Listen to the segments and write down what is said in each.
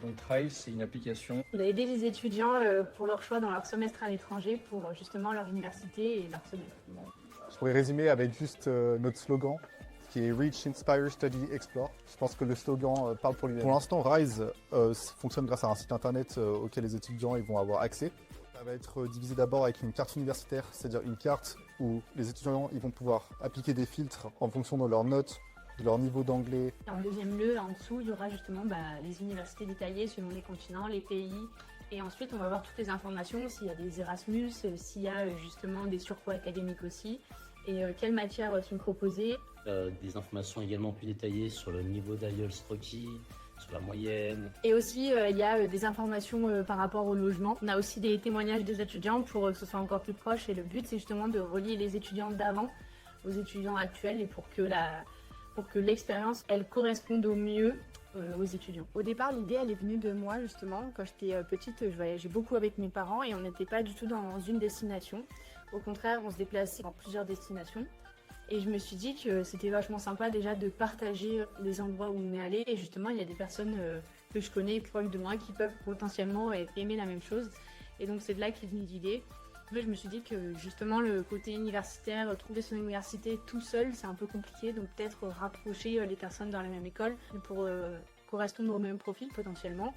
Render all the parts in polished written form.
Donc Rise, c'est une application. On a aidé les étudiants pour leur choix dans leur semestre à l'étranger pour justement leur université et leur semestre. Je pourrais résumer avec juste notre slogan qui est Reach, Inspire, Study, Explore. Je pense que le slogan parle pour lui-même. Pour l'instant, Rise fonctionne grâce à un site internet auquel les étudiants ils vont avoir accès. Ça va être divisé d'abord avec une carte universitaire, c'est-à-dire une carte où les étudiants ils vont pouvoir appliquer des filtres en fonction de leurs notes, de leur niveau d'anglais. En deuxième lieu, en dessous, il y aura justement les universités détaillées selon les continents, les pays. Et ensuite, on va voir toutes les informations, s'il y a des Erasmus, s'il y a justement des surcoûts académiques aussi, et quelles matières sont proposées. Des informations également plus détaillées sur le niveau d'IELTS requis, sur la moyenne. Et aussi, il y a des informations par rapport au logement. On a aussi des témoignages des étudiants pour que ce soit encore plus proche. Et le but, c'est justement de relier les étudiants d'avant aux étudiants actuels et pour que l'expérience, elle corresponde au mieux aux étudiants. Au départ, l'idée, elle est venue de moi, justement. Quand j'étais petite, je voyageais beaucoup avec mes parents et on n'était pas du tout dans une destination. Au contraire, on se déplaçait dans plusieurs destinations. Et je me suis dit que c'était vachement sympa déjà de partager les endroits où on est allé. Et justement, il y a des personnes que je connais proches de moi qui peuvent potentiellement aimer la même chose. Et donc, c'est de là qu'est venue l'idée. En fait, je me suis dit que justement, le côté universitaire, trouver son université tout seul, c'est un peu compliqué. Donc, peut-être rapprocher les personnes dans la même école pour correspondre au même profil potentiellement.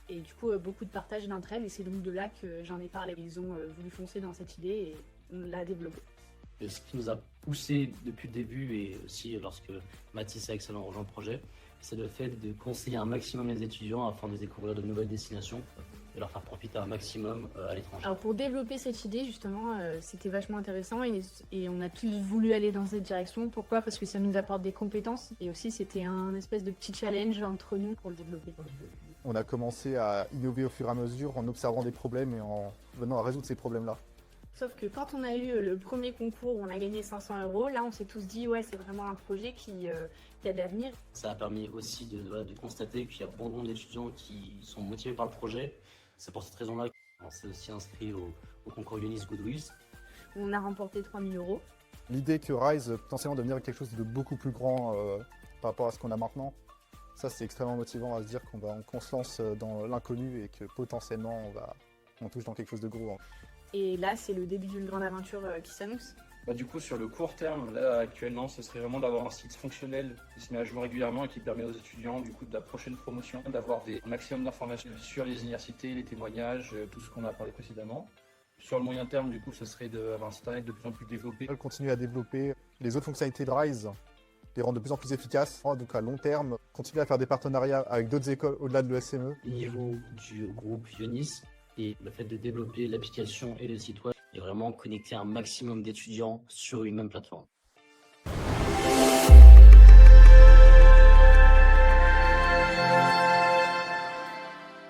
Et du coup, beaucoup de partage d'entraide. Et c'est donc de là que j'en ai parlé. Ils ont voulu foncer dans cette idée et on l'a développée. Et ce qui nous a poussé depuis le début et aussi lorsque Mathis et Axel ont rejoint le projet, c'est le fait de conseiller un maximum les étudiants afin de découvrir de nouvelles destinations et leur faire profiter un maximum à l'étranger. Alors pour développer cette idée justement, c'était vachement intéressant et on a tous voulu aller dans cette direction. Pourquoi? Parce que ça nous apporte des compétences et aussi c'était un espèce de petit challenge entre nous pour le développer. On a commencé à innover au fur et à mesure en observant des problèmes et en venant à résoudre ces problèmes-là. Sauf que quand on a eu le premier concours où on a gagné 500 €, là on s'est tous dit ouais c'est vraiment un projet qui a de l'avenir. Ça a permis aussi de constater qu'il y a bon nombre d'étudiants qui sont motivés par le projet. C'est pour cette raison-là qu'on s'est aussi inscrit au concours Unis Goodwills. On a remporté 3 000 €. L'idée que Rise potentiellement devenir quelque chose de beaucoup plus grand par rapport à ce qu'on a maintenant, ça c'est extrêmement motivant à se dire qu'on se lance dans l'inconnu et que potentiellement on touche dans quelque chose de gros. Hein. Et là c'est le début d'une grande aventure qui s'annonce. Du coup, sur le court terme, là actuellement, ce serait vraiment d'avoir un site fonctionnel qui se met à jour régulièrement et qui permet aux étudiants, du coup, de la prochaine promotion, d'avoir un maximum d'informations sur les universités, les témoignages, tout ce qu'on a parlé précédemment. Sur le moyen terme, du coup, ce serait d'avoir un site internet de plus en plus développé. Continuer à développer les autres fonctionnalités de Rise, les rendre de plus en plus efficaces. Donc à long terme, continuer à faire des partenariats avec d'autres écoles au-delà de l'ESME. Au niveau du groupe Unis et le fait de développer l'application et le site web et vraiment connecter un maximum d'étudiants sur une même plateforme.